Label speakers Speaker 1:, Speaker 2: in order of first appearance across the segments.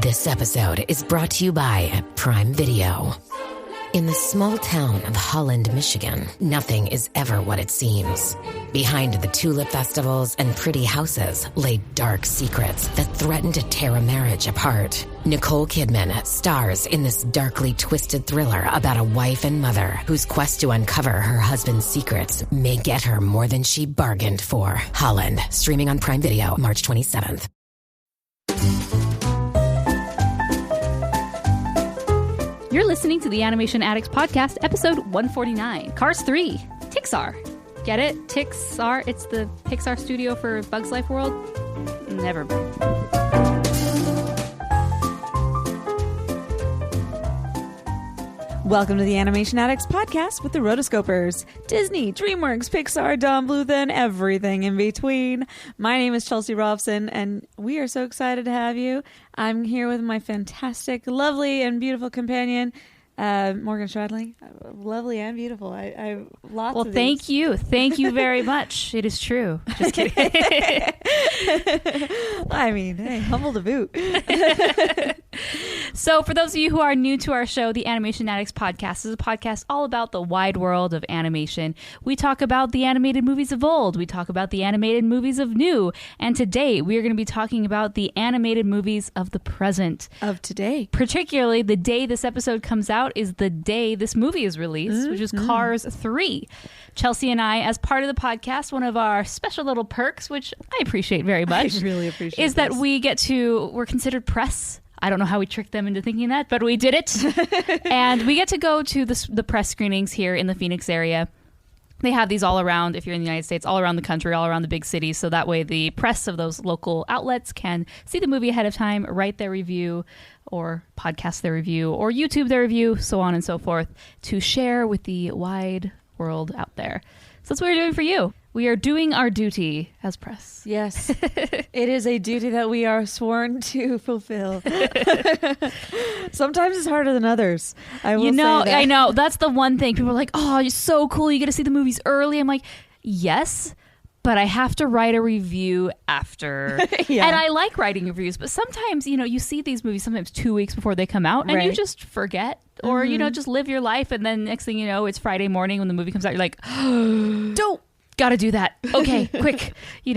Speaker 1: This episode is brought to you by Prime Video. In the small town of Holland, Michigan, nothing is ever what it seems. Behind the tulip festivals and pretty houses lay dark secrets that threaten to tear a marriage apart. Nicole Kidman stars in this darkly twisted thriller about a wife and mother whose quest to uncover her husband's secrets may get her more than she bargained for. Holland, streaming on Prime Video March 27th.
Speaker 2: You're listening to the Animation Addicts Podcast, episode 149, Cars 3, Tixar. Get it? Tixar? It's the Pixar studio for Bug's Life World? Never been.
Speaker 3: Welcome to the Animation Addicts Podcast with the Rotoscopers. Disney, DreamWorks, Pixar, Don Bluth, and everything in between. My name is Chelsea Robson, and we are so excited to have you. I'm here with my fantastic, lovely, and beautiful companion, Morgan Stradling. Lovely and beautiful. I lots
Speaker 2: well,
Speaker 3: of
Speaker 2: thank
Speaker 3: these.
Speaker 2: you. Thank you very much. It is true. Just kidding.
Speaker 3: I mean, hey, humble to boot.
Speaker 2: So for those of you who are new to our show, the Animation Addicts Podcast is a podcast all about the wide world of animation. We talk about the animated movies of old. We talk about the animated movies of new. And today we are going to be talking about the animated movies of the present.
Speaker 3: Of today.
Speaker 2: Particularly the day this episode comes out is the day this movie is released, which is Cars 3. Chelsea and I, as part of the podcast, one of our special little perks, which I appreciate very much,
Speaker 3: I really appreciate
Speaker 2: is that we're considered press. I don't know how we tricked them into thinking that, but we did it. And we get to go to the press screenings here in the Phoenix area. They have these all around, if you're in the United States, all around the country, all around the big cities. So that way the press of those local outlets can see the movie ahead of time, write their review, or podcast their review, or YouTube their review, so on and so forth, to share with the wide world out there. So that's what we're doing for you. We are doing our duty as press.
Speaker 3: Yes. It is a duty that we are sworn to fulfill. Sometimes it's harder than others. I will say that.
Speaker 2: I know. That's the one thing. People are like, oh, it's so cool. You get to see the movies early. I'm like, yes, but I have to write a review after.
Speaker 3: Yeah.
Speaker 2: And I like writing reviews, but sometimes, you see these movies sometimes 2 weeks before they come out and you just forget. Or, just live your life. And then next thing you know, it's Friday morning when the movie comes out. You're like, don't. Gotta do that. Okay, quick.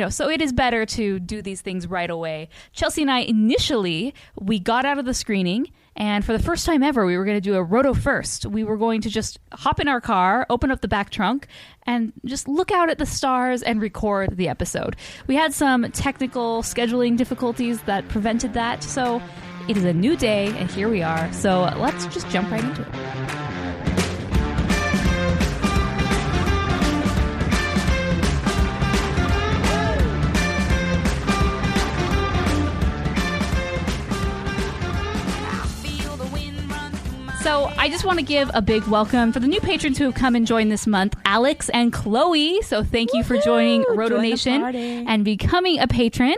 Speaker 2: So it is better to do these things right away. Chelsea and I, initially, we got out of the screening, and for the first time ever, we were going to do a roto first. We were going to just hop in our car, open up the back trunk, and just look out at the stars and record the episode. We had some technical scheduling difficulties that prevented that, so it is a new day, and here we are. So let's just jump right into it. So I just want to give a big welcome for the new patrons who have come and joined this month, Alex and Chloe. So thank you for joining Roto Nation and becoming a patron.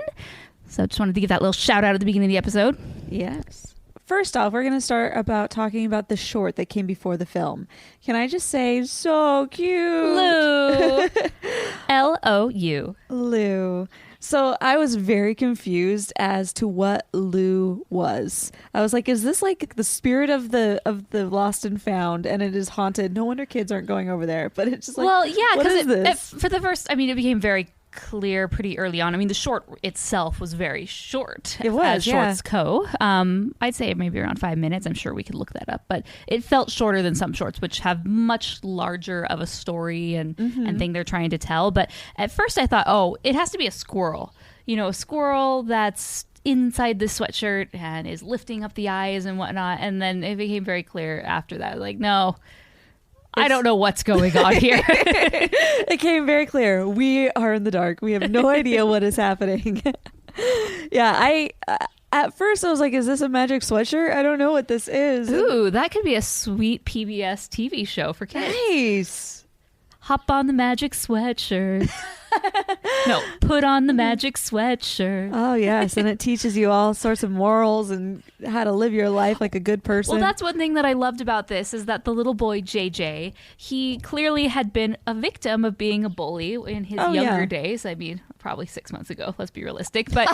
Speaker 2: So just wanted to give that little shout out at the beginning of the episode.
Speaker 3: Yes. First off, we're going to start talking about the short that came before the film. Can I just say, so cute.
Speaker 2: Lou. L-O-U.
Speaker 3: Lou. So I was very confused as to what Lou was. I was like, is this like the spirit of the lost and found, and it is haunted? No wonder kids aren't going over there. But it's just like,
Speaker 2: well, yeah,
Speaker 3: because
Speaker 2: for the first, it became very clear pretty early on. The short itself was very short.
Speaker 3: It was,
Speaker 2: as shorts go. I'd say maybe around 5 minutes. I'm sure we could look that up, but it felt shorter than some shorts, which have much larger of a story and thing they're trying to tell. But at first I thought, oh, it has to be a squirrel. A squirrel that's inside the sweatshirt and is lifting up the eyes and whatnot. And then it became very clear after that, like, no, I don't know what's going on here.
Speaker 3: It came very clear. We are in the dark. We have no idea what is happening. Yeah, at first I was like, is this a magic sweatshirt? I don't know what this is.
Speaker 2: Ooh, that could be a sweet PBS TV show for kids.
Speaker 3: Nice.
Speaker 2: Hop on the magic sweatshirt. No, put on the magic sweatshirt.
Speaker 3: Oh, yes. And it teaches you all sorts of morals and how to live your life like a good person.
Speaker 2: Well, that's one thing that I loved about this is that the little boy, JJ, he clearly had been a victim of being a bully in his younger days. probably 6 months ago, let's be realistic. But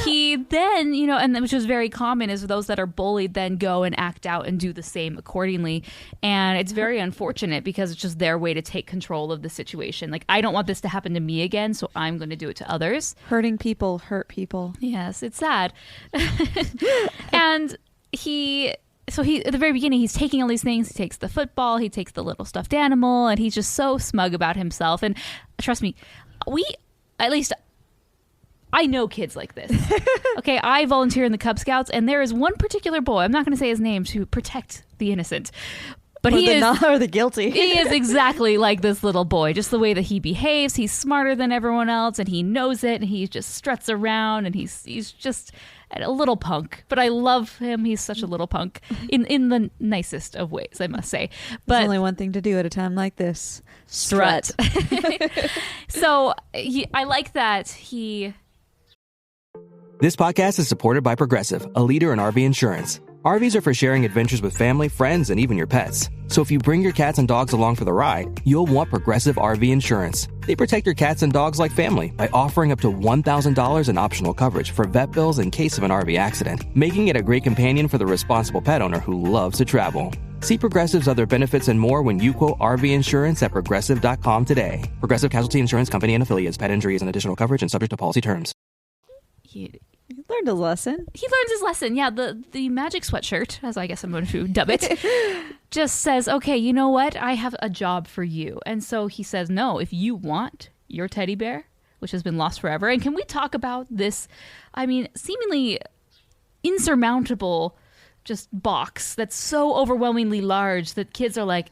Speaker 2: he then, and which was very common, is those that are bullied then go and act out and do the same accordingly. And it's very unfortunate because it's just their way to take control of the situation. Like, I don't want this to happen to me again, so I'm going to do it to others.
Speaker 3: Hurting people hurt people.
Speaker 2: Yes, it's sad. And so at the very beginning, he's taking all these things. He takes the football, he takes the little stuffed animal, and he's just so smug about himself. And trust me, I know kids like this. Okay, I volunteer in the Cub Scouts, and there is one particular boy, I'm not going to say his name to protect the innocent, but he is
Speaker 3: or the guilty.
Speaker 2: He is exactly like this little boy, just the way that he behaves. He's smarter than everyone else, and he knows it, and he just struts around, and he's just a little punk. But I love him. He's such a little punk in the nicest of ways, I must say. But
Speaker 3: there's only one thing to do at a time like this: strut.
Speaker 2: So I like that he.
Speaker 4: This podcast is supported by Progressive, a leader in RV insurance. RVs are for sharing adventures with family, friends, and even your pets. So if you bring your cats and dogs along for the ride, you'll want Progressive RV Insurance. They protect your cats and dogs like family by offering up to $1,000 in optional coverage for vet bills in case of an RV accident, making it a great companion for the responsible pet owner who loves to travel. See Progressive's other benefits and more when you quote RV insurance at Progressive.com today. Progressive Casualty Insurance Company and Affiliates. Pet injury is an additional coverage and subject to policy terms.
Speaker 3: He learned his lesson.
Speaker 2: He learns his lesson. Yeah, the magic sweatshirt, as I guess I'm going to dub it, just says, okay, you know what? I have a job for you. And so he says, no, if you want your teddy bear, which has been lost forever. And can we talk about this, seemingly insurmountable just box that's so overwhelmingly large that kids are like,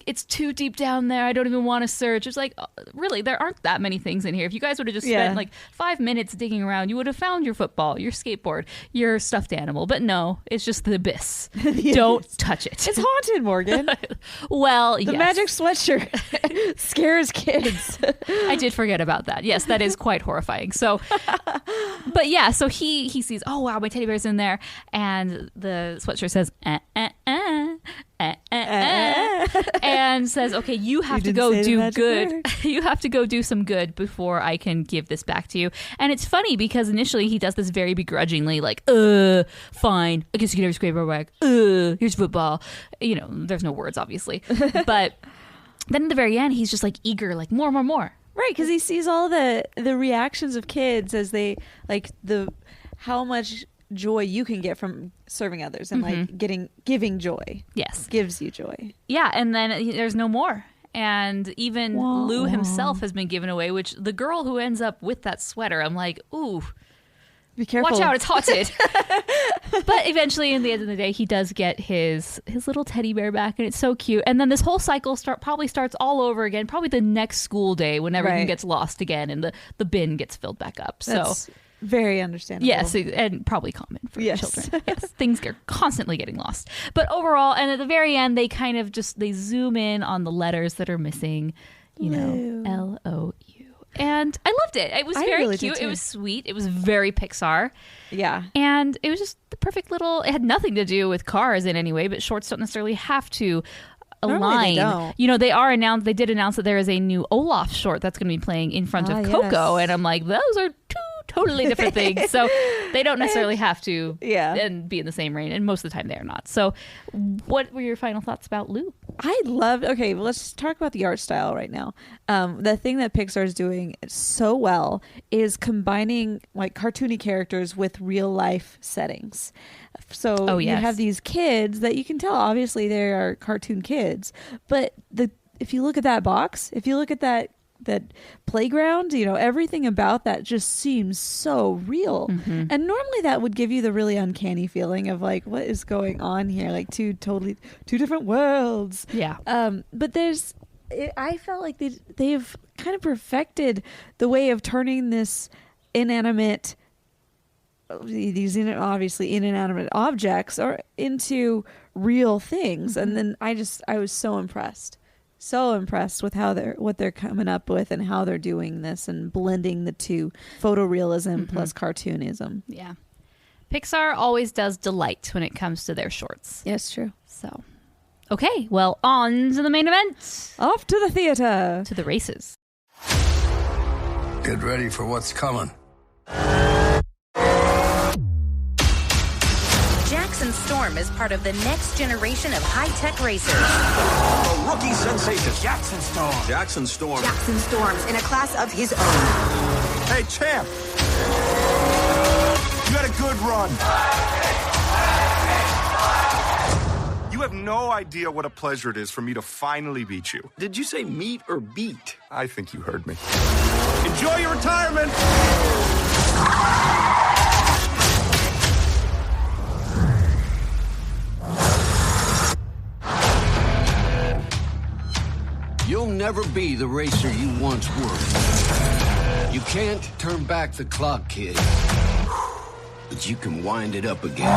Speaker 2: it's too deep down there. I don't even want to search. It's like, really, there aren't that many things in here. If you guys would have just spent like 5 minutes digging around, you would have found your football, your skateboard, your stuffed animal. But no, it's just the abyss. Don't touch it.
Speaker 3: It's haunted, Morgan.
Speaker 2: Well,
Speaker 3: the magic sweatshirt scares kids.
Speaker 2: I did forget about that. Yes, that is quite horrifying. So, but yeah, so he sees, oh wow, my teddy bear's in there, and the sweatshirt says, and says, okay, you have to go do good. You have to go do some good before I can give this back to you. And it's funny because initially he does this very begrudgingly, like, fine, I guess you can have your scraper back. Here's football. There's no words, obviously. But then at the very end, he's just like eager, like more.
Speaker 3: Right, because he sees all the reactions of kids as they, like, how much joy you can get from serving others and like giving joy.
Speaker 2: Yes,
Speaker 3: gives you joy.
Speaker 2: Yeah, and then there's no more. And even Lou himself has been given away, which the girl who ends up with that sweater, I'm like, ooh,
Speaker 3: be careful,
Speaker 2: watch out, it's haunted. But eventually, in the end of the day, he does get his little teddy bear back, and it's so cute. And then this whole cycle probably starts all over again, probably the next school day when everything gets lost again and the bin gets filled back up.
Speaker 3: That's very understandable.
Speaker 2: Yes, and probably common for children. Yes, things are constantly getting lost. But overall, and at the very end, they kind of they zoom in on the letters that are missing, L-O-U. And I loved it. It was very cute. It was sweet. It was very Pixar.
Speaker 3: Yeah.
Speaker 2: And it was just the perfect little, it had nothing to do with cars in any way, but shorts don't necessarily have to align. They did announce that there is a new Olaf short that's going to be playing in front of Coco. And I'm like, those are two totally different things. So they don't necessarily have to and be in the same range. And most of the time they're not. So what were your final thoughts about Lou?
Speaker 3: Let's talk about the art style right now. The thing that Pixar is doing so well is combining like cartoony characters with real life settings. So you have these kids that you can tell obviously they are cartoon kids, but if you look at that box, if you look at that playground, everything about that just seems so real. Mm-hmm. And normally that would give you the really uncanny feeling of like, what is going on here? Like two different worlds.
Speaker 2: Yeah.
Speaker 3: But I felt like they've kind of perfected the way of turning these obviously inanimate objects or into real things. Mm-hmm. And then I was so impressed with what they're coming up with and how they're doing this and blending the two, photorealism plus cartoonism.
Speaker 2: Yeah. Pixar always does delight when it comes to their shorts.
Speaker 3: Yes, true.
Speaker 2: So, okay, well, on to the main event.
Speaker 3: Off to the theater.
Speaker 2: To the races.
Speaker 5: Get ready for what's coming.
Speaker 6: Jackson Storm is part of the next generation of high-tech racers.
Speaker 7: A rookie sensation.
Speaker 8: Jackson Storm.
Speaker 7: Jackson Storm.
Speaker 6: Jackson Storm's in a class of his own.
Speaker 7: Hey, champ. You had a good run. You have no idea what a pleasure it is for me to finally beat you.
Speaker 8: Did you say meet or beat?
Speaker 7: I think you heard me. Enjoy your retirement!
Speaker 8: You'll never be the racer you once were. You can't turn back the clock, kid. But you can wind it up again.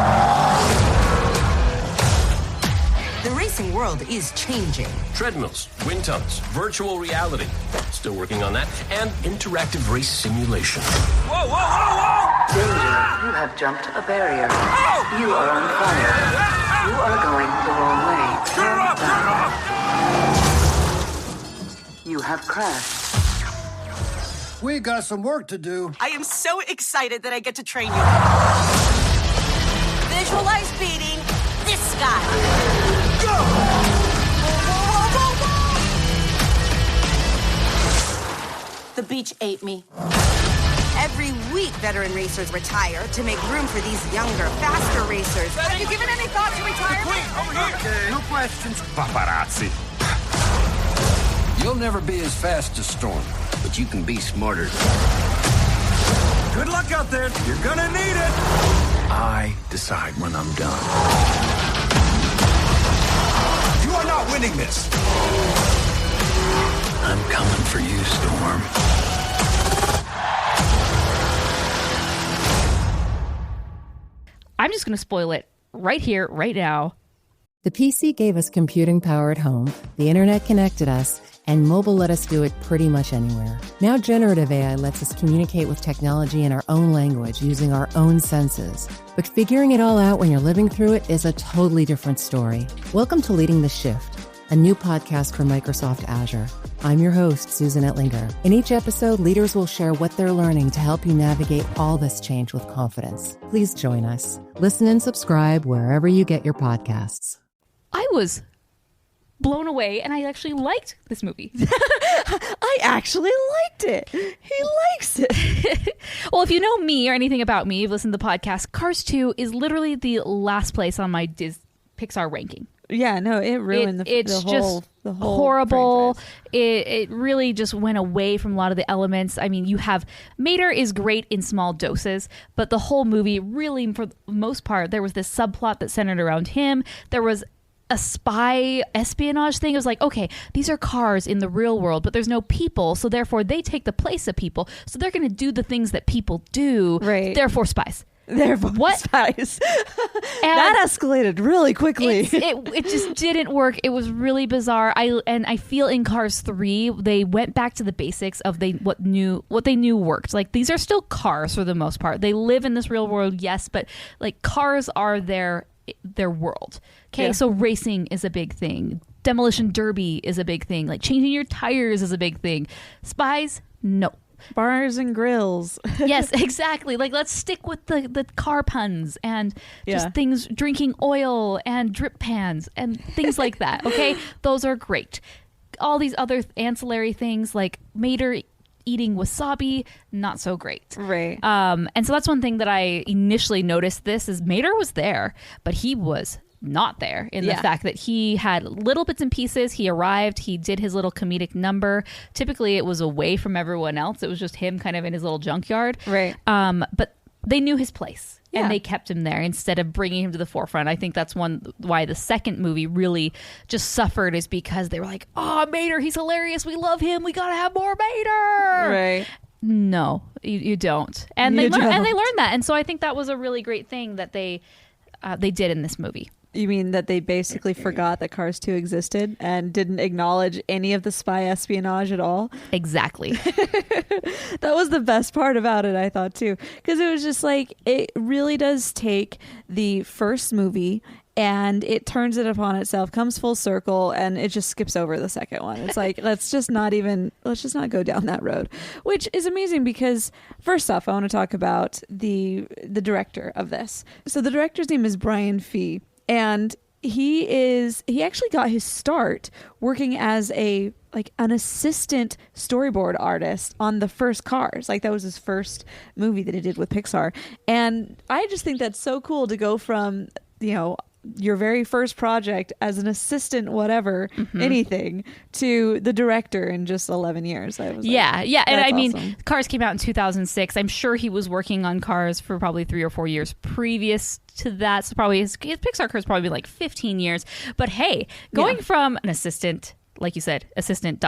Speaker 6: The racing world is changing.
Speaker 9: Treadmills, wind tunnels, virtual reality. Still working on that. And interactive race simulation.
Speaker 8: Whoa, whoa, whoa, whoa!
Speaker 10: Danger, you have jumped a barrier. Oh! You are on fire. You are going the wrong way.
Speaker 8: Turn off, turn off!
Speaker 10: You have crashed.
Speaker 8: We got some work to do.
Speaker 11: I am so excited that I get to train you. Visualize beating this guy. Go! Whoa, whoa, whoa, whoa! The beach ate me. Every week, veteran racers retire to make room for these younger, faster racers. Have you given any thought to retirement?
Speaker 8: Over here. Okay. No questions.
Speaker 7: Paparazzi.
Speaker 8: You'll never be as fast as Storm, but you can be smarter.
Speaker 7: Good luck out there. You're gonna need it.
Speaker 9: I decide when I'm done.
Speaker 7: You are not winning this.
Speaker 9: I'm coming for you, Storm.
Speaker 2: I'm just going to spoil it right here, right now.
Speaker 12: The PC gave us computing power at home, the internet connected us, and mobile let us do it pretty much anywhere. Now generative AI lets us communicate with technology in our own language using our own senses. But figuring it all out when you're living through it is a totally different story. Welcome to Leading the Shift, a new podcast from Microsoft Azure. I'm your host, Susan Ettlinger. In each episode, leaders will share what they're learning to help you navigate all this change with confidence. Please join us. Listen and subscribe wherever you get your podcasts.
Speaker 2: I was blown away, and I actually liked this movie.
Speaker 3: I actually liked it. He likes it.
Speaker 2: Well, if you know me or anything about me, you've listened to the podcast, Cars 2 is literally the last place on my Pixar ranking.
Speaker 3: Yeah, no, it ruined
Speaker 2: it's
Speaker 3: the whole
Speaker 2: horrible.
Speaker 3: franchise.
Speaker 2: It really just went away from a lot of the elements. I mean, you have Mater is great in small doses, but the whole movie really, for the most part, there was this subplot that centered around him. There was a spy espionage thing. It was like, okay, these are cars in the real world, but there's no people, so therefore they take the place of people, so they're going to do the things that people do,
Speaker 3: right?
Speaker 2: Therefore spies.
Speaker 3: Therefore
Speaker 2: what?
Speaker 3: Spies. That escalated really quickly.
Speaker 2: It just didn't work. It was really bizarre. I feel in Cars 3 they went back to the basics of what they knew worked. Like, these are still cars for the most part. They live in this real world, yes, but like cars are their world. Okay, yeah. So racing is a big thing. Demolition derby is a big thing. Like changing your tires is a big thing. Spies, no.
Speaker 3: Bars and grills.
Speaker 2: Yes, exactly. Like, let's stick with the car puns and just things, drinking oil and drip pans and things like that. Okay, those are great. All these other ancillary things like Mater eating wasabi, not so great.
Speaker 3: Right.
Speaker 2: And so that's one thing that I initially noticed. This is Mater was there, but he was not there in the fact that he had little bits and pieces. He arrived, he did his little comedic number. Typically it was away from everyone else. It was just him kind of in his little junkyard.
Speaker 3: Right.
Speaker 2: But they knew his place and they kept him there instead of bringing him to the forefront. I think that's why the second movie really just suffered, is because they were like, oh, Mater, he's hilarious. We love him. We got to have more Mater.
Speaker 3: Right.
Speaker 2: No, you don't. And they learned that. And so I think that was a really great thing that they did in this movie.
Speaker 3: You mean that they basically forgot that Cars 2 existed and didn't acknowledge any of the spy espionage at all?
Speaker 2: Exactly.
Speaker 3: That was the best part about it, I thought, too. Because it was just like, it really does take the first movie and it turns it upon itself, comes full circle, and it just skips over the second one. It's like, let's just not go down that road, which is amazing because first off, I want to talk about the director of this. So the director's name is Brian Fee, and he actually got his start working as an assistant storyboard artist on the first Cars. Like, that was his first movie that he did with Pixar. And I just think that's so cool to go from, your very first project as an assistant, whatever, anything, to the director in just 11 years. I was
Speaker 2: yeah. And I mean,
Speaker 3: awesome.
Speaker 2: Cars came out in 2006. I'm sure he was working on Cars for probably 3 or 4 years previous to that. So probably his Pixar career is probably like 15 years. But hey, going from an assistant, like you said, assistant ...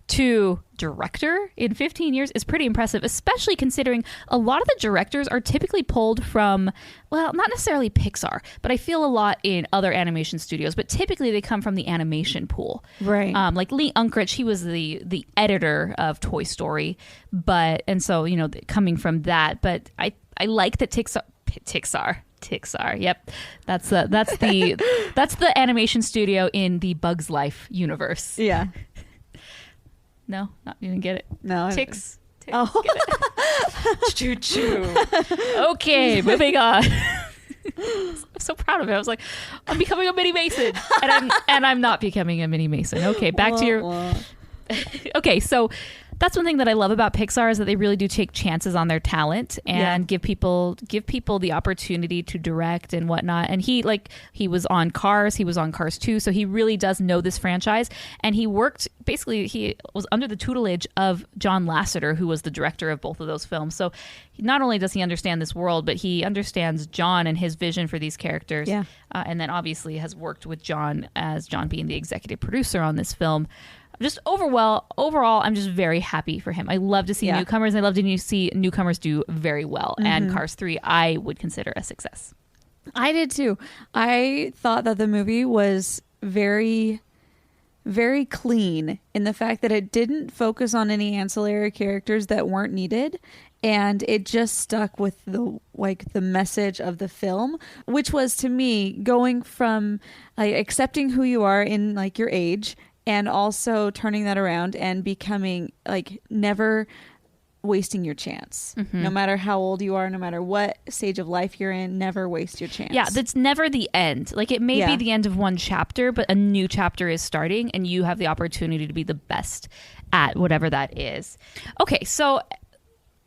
Speaker 2: to director in 15 years is pretty impressive, especially considering a lot of the directors are typically pulled from, well, not necessarily Pixar, but I feel a lot in other animation studios, but typically they come from the animation pool.
Speaker 3: Right.
Speaker 2: Like Lee Unkrich, he was the editor of Toy Story, and so, coming from that, but I like that Tixar. Yep, that's the animation studio in the Bugs Life universe.
Speaker 3: Yeah.
Speaker 2: No, you didn't get it.
Speaker 3: No.
Speaker 2: Tix.
Speaker 3: Oh.
Speaker 2: Get it. Choo-choo. Okay, moving on. I'm so proud of it. I was like, I'm becoming a mini Mason, and I'm not becoming a mini Mason. Okay, back to your. Okay, so that's one thing that I love about Pixar is that they really do take chances on their talent and give people the opportunity to direct and whatnot. And he was on Cars, he was on Cars 2, so he really does know this franchise. And he was under the tutelage of John Lasseter, who was the director of both of those films. So not only does he understand this world, but he understands John and his vision for these characters. Yeah. And then obviously has worked with John, as John being the executive producer on this film. Just overall, I'm just very happy for him. I love to see newcomers. And I love to see newcomers do very well. And Cars 3, I would consider a success.
Speaker 3: I did too. I thought that the movie was very, very clean in the fact that it didn't focus on any ancillary characters that weren't needed. And it just stuck with the message of the film, which was, to me, going from accepting who you are in your age, and also turning that around and becoming never wasting your chance. No matter how old you are, no matter what stage of life you're in, never waste your chance.
Speaker 2: Yeah, that's never the end. It may be the end of one chapter, but a new chapter is starting and you have the opportunity to be the best at whatever that is. Okay, so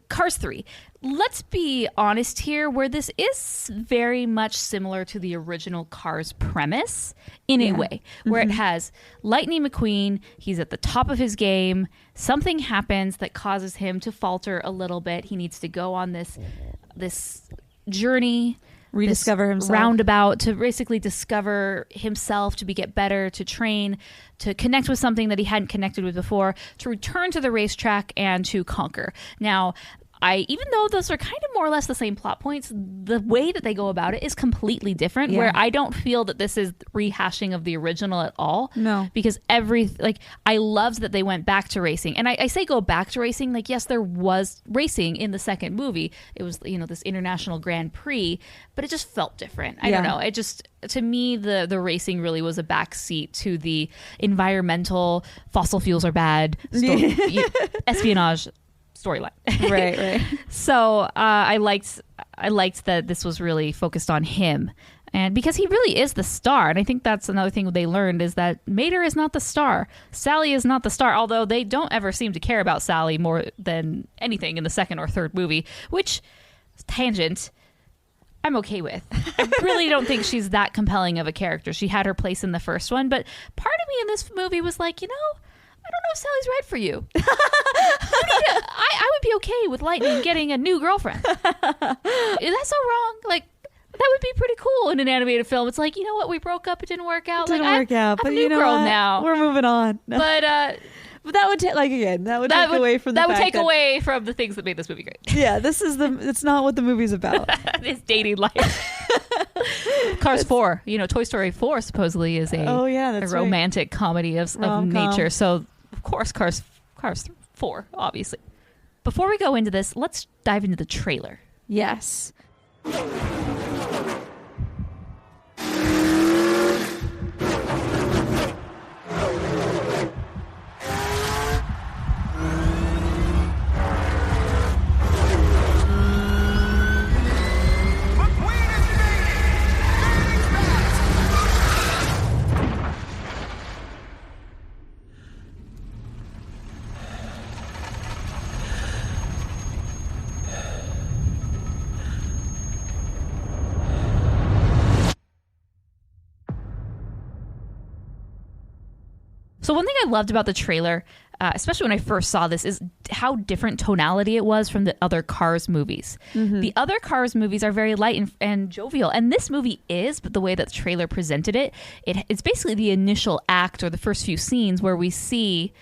Speaker 2: Cars 3. Let's be honest here, where this is very much similar to the original Cars premise in a way, where it has Lightning McQueen. He's at the top of his game. Something happens that causes him to falter a little bit. He needs to go on this journey,
Speaker 3: rediscover himself,
Speaker 2: roundabout, to basically discover himself, to get better, to train, to connect with something that he hadn't connected with before, to return to the racetrack and to conquer. Now, even though those are kind of more or less the same plot points, the way that they go about it is completely different, where I don't feel that this is rehashing of the original at all.
Speaker 3: No.
Speaker 2: Because I loved that they went back to racing. And I say go back to racing, yes, there was racing in the second movie. It was, this international Grand Prix, but it just felt different. I don't know. It just, to me, the racing really was a backseat to the environmental, fossil fuels are bad, espionage storyline.
Speaker 3: Right.
Speaker 2: So I liked that this was really focused on him, and because he really is the star. And I think that's another thing they learned, is that Mater is not the star, Sally is not the star, although they don't ever seem to care about Sally more than anything in the second or third movie, which, tangent, I'm okay with. I really don't think she's that compelling of a character. She had her place in the first one, but part of me in this movie was like, I don't know if Sally's right for you. I would be okay with Lightning getting a new girlfriend. Is that so wrong? That would be pretty cool in an animated film. It's you know what? We broke up. It didn't work out.
Speaker 3: But
Speaker 2: I'm a new girl now.
Speaker 3: We're moving on.
Speaker 2: No. But
Speaker 3: that would take away from
Speaker 2: away from the things that made this movie great.
Speaker 3: Yeah, it's not what the movie's about.
Speaker 2: It's dating life. Cars 4, Toy Story 4 supposedly is a romantic comedy of nature. So of course Cars 4, obviously. Before we go into this, let's dive into the trailer.
Speaker 3: Yes.
Speaker 2: So one thing I loved about the trailer, especially when I first saw this, is how different tonality it was from the other Cars movies. The other Cars movies are very light and jovial, and this movie is, but the way that the trailer presented it's basically the initial act or the first few scenes where we see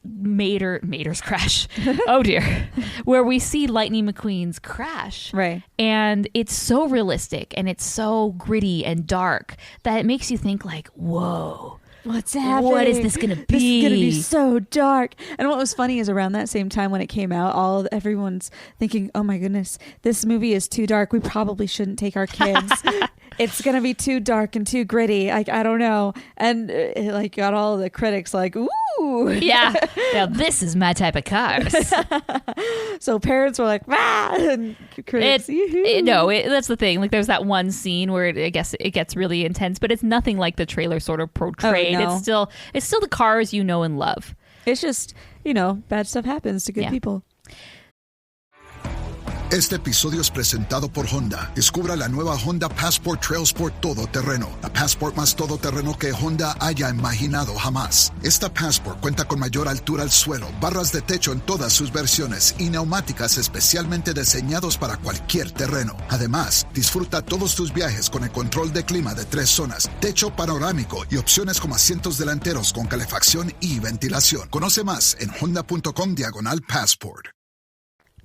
Speaker 2: Mater's crash. Oh dear. Where we see Lightning McQueen's crash.
Speaker 3: Right.
Speaker 2: And it's so realistic and it's so gritty and dark that it makes you think like, whoa.
Speaker 3: What's happening?
Speaker 2: What is this going to be?
Speaker 3: This is going to be so dark. And what was funny is around that same time when it came out, everyone's thinking, oh my goodness, this movie is too dark. We probably shouldn't take our kids. It's going to be too dark and too gritty. I don't know. And it like got all the critics like, ooh.
Speaker 2: Yeah. Now this is my type of Cars.
Speaker 3: So parents were like, ah, and critics,
Speaker 2: that's the thing. Like there's that one scene where I guess it gets really intense, but it's nothing like the trailer sort of portrayed.
Speaker 3: Oh, no.
Speaker 2: It's still the Cars you know and love.
Speaker 3: It's just, bad stuff happens to good people.
Speaker 5: Este episodio es presentado por Honda. Descubra la nueva Honda Passport Trail Sport Todoterreno. La Passport más todoterreno que Honda haya imaginado jamás. Esta Passport cuenta con mayor altura al suelo, barras de techo en todas sus versiones y neumáticas especialmente diseñados para cualquier terreno. Además, disfruta todos tus viajes con el control de clima de 3 zonas, techo panorámico y opciones como asientos delanteros con calefacción y ventilación. Conoce más en honda.com/passport.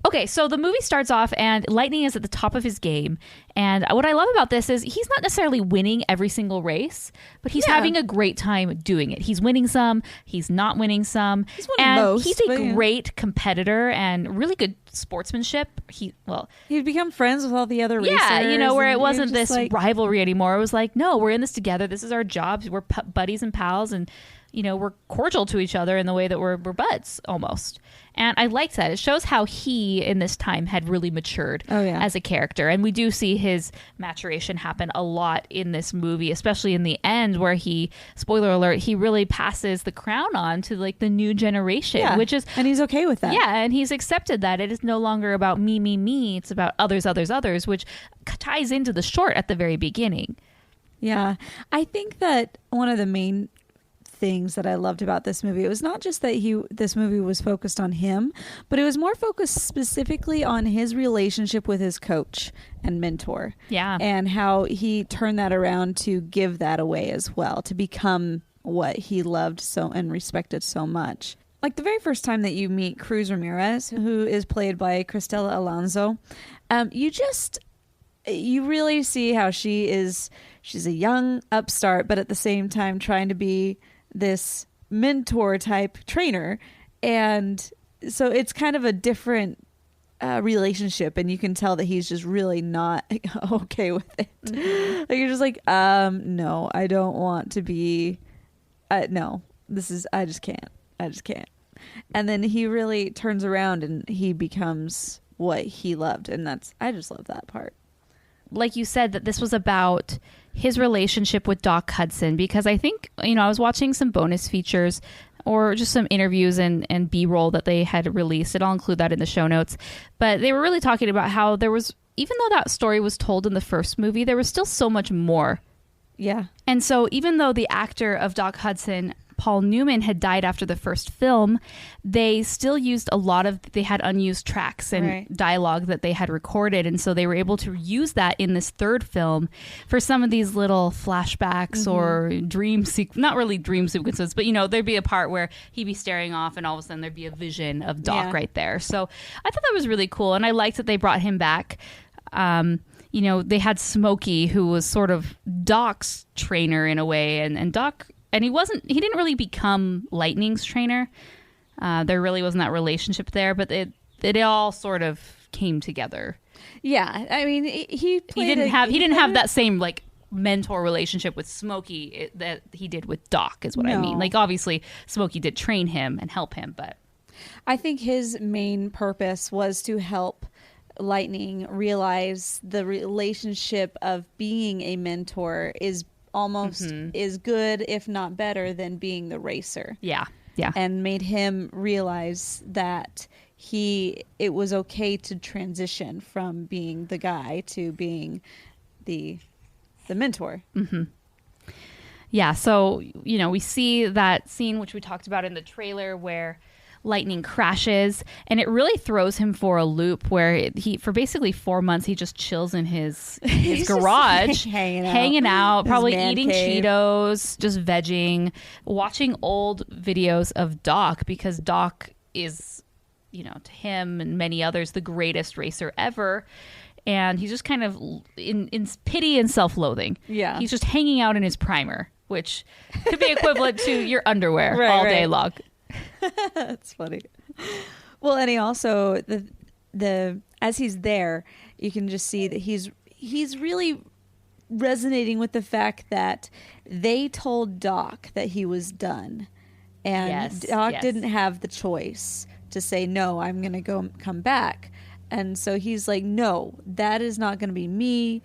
Speaker 2: Okay, so the movie starts off and Lightning is at the top of his game. And what I love about this is he's not necessarily winning every single race, but he's having a great time doing it. He's winning some, he's not winning some.
Speaker 3: He's winning most,
Speaker 2: he's a great competitor and really good sportsmanship. He'd
Speaker 3: become friends with all the other racers.
Speaker 2: Yeah, where it wasn't this rivalry anymore. It was like, no, we're in this together. This is our jobs. We're buddies and pals, and we're cordial to each other in the way that we're buds almost. And I liked that. It shows how he, in this time, had really matured as a character. And we do see his maturation happen a lot in this movie, especially in the end where he, spoiler alert, he really passes the crown on to like the new generation, which is...
Speaker 3: And he's okay with that.
Speaker 2: Yeah, and he's accepted that. It is no longer about me, me, me. It's about others, others, others, which ties into the short at the very beginning.
Speaker 3: Yeah. I think that one of the main things that I loved about this movie, it was not just that this movie was focused on him, but it was more focused specifically on his relationship with his coach and mentor.
Speaker 2: Yeah.
Speaker 3: And how he turned that around to give that away as well, to become what he loved so and respected so much. Like the very first time that you meet Cruz Ramirez, who is played by Cristela Alonso, you really see how she's a young upstart, but at the same time trying to be this mentor type trainer. And so it's kind of a different relationship, and you can tell that he's just really not okay with it. Like you're just like, no, I don't want to be, no, I just can't. And then he really turns around and he becomes what he loved. And I just love that part.
Speaker 2: Like you said, that this was about his relationship with Doc Hudson, because I think, I was watching some bonus features or just some interviews and B-roll that they had released, and I'll include that in the show notes. But they were really talking about how there was, even though that story was told in the first movie, there was still so much more.
Speaker 3: Yeah.
Speaker 2: And so even though the actor of Doc Hudson, Paul Newman, had died after the first film, they still used they had unused tracks and dialogue that they had recorded. And so they were able to use that in this third film for some of these little flashbacks or not really dream sequences, but, there'd be a part where he'd be staring off and all of a sudden there'd be a vision of Doc right there. So I thought that was really cool. And I liked that they brought him back. They had Smokey, who was sort of Doc's trainer in a way, and Doc... And he didn't really become Lightning's trainer. There really wasn't that relationship there, but it all sort of came together.
Speaker 3: Yeah. I mean, he
Speaker 2: didn't have that same like mentor relationship with Smokey that he did with Doc, is what I mean. Like obviously Smokey did train him and help him, but
Speaker 3: I think his main purpose was to help Lightning realize the relationship of being a mentor is almost is good, if not better, than being the racer.
Speaker 2: Yeah.
Speaker 3: And made him realize that it was okay to transition from being the guy to being the mentor.
Speaker 2: Mm-hmm. Yeah, so, we see that scene, which we talked about in the trailer, where Lightning crashes, and it really throws him for a loop where for basically 4 months, he just chills in his garage, hanging out, probably eating Cheetos, just vegging, watching old videos of Doc, because Doc is, to him and many others, the greatest racer ever. And he's just kind of in pity and self-loathing. Yeah. He's just hanging out in his primer, which could be equivalent to your underwear all day long.
Speaker 3: That's funny. Well, and he also the as he's there, you can just see that he's really resonating with the fact that they told Doc that he was done, and Doc didn't have the choice to say no. I'm going to come back, and so he's like, no, that is not going to be me.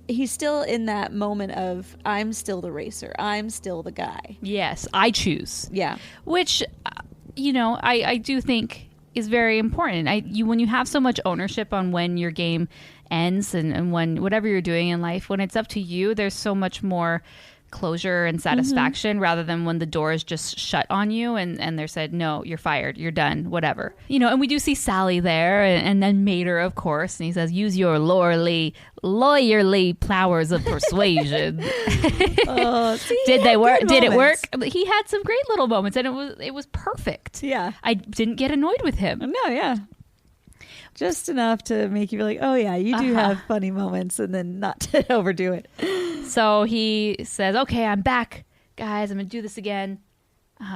Speaker 3: He's still in that moment of, I'm still the racer. I'm still the guy.
Speaker 2: Yes, I choose.
Speaker 3: Yeah.
Speaker 2: Which, I do think is very important. When you have so much ownership on when your game ends and when whatever you're doing in life, when it's up to you, there's so much more closure and satisfaction rather than when the door is just shut on you and they're said, no, you're fired, you're done, whatever. And we do see Sally there and then Mater, of course, and he says, use your lawyerly powers of persuasion. Did they work? Did it work? He had some great little moments and it was perfect.
Speaker 3: Yeah.
Speaker 2: I didn't get annoyed with him.
Speaker 3: No, yeah. Just enough to make you be like, oh yeah, you do have funny moments, and then not to overdo it.
Speaker 2: So he says, okay, I'm back, guys. I'm going to do this again.